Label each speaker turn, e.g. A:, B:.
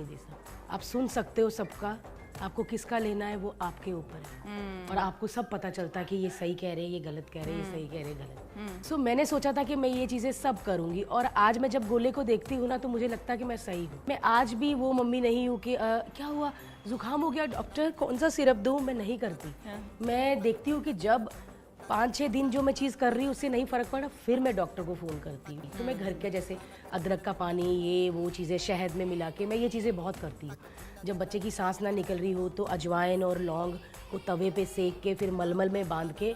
A: नहीं दे सकते। आप सुन सकते हो सबका, आपको किसका लेना है वो आपके ऊपर है। और आपको सब पता चलता है कि ये सही कह रहे हैं, ये गलत कह रहे हैं, ये सही कह रहे हैं, गलत। सो मैंने सोचा था कि मैं ये चीज़ें सब करूँगी, और आज मैं जब गोले को देखती हूँ ना तो मुझे लगता है कि मैं सही हूँ। मैं आज भी वो मम्मी नहीं हूँ कि क्या हुआ, जुकाम हो गया डॉक्टर, कौन सा सिरप दूँ, मैं नहीं करती। मैं देखती हूँ कि जब 5-6 दिन जो मैं चीज़ कर रही हूँ उससे नहीं फ़र्क पड़ा, फिर मैं डॉक्टर को फ़ोन करती हूँ। तो मैं घर के जैसे अदरक का पानी, ये वो चीज़ें शहद में मिला के, मैं ये चीज़ें बहुत करती हूँ। जब बच्चे की सांस ना निकल रही हो तो अजवाइन और लौंग को तवे पे सेक के फिर मलमल में बांध के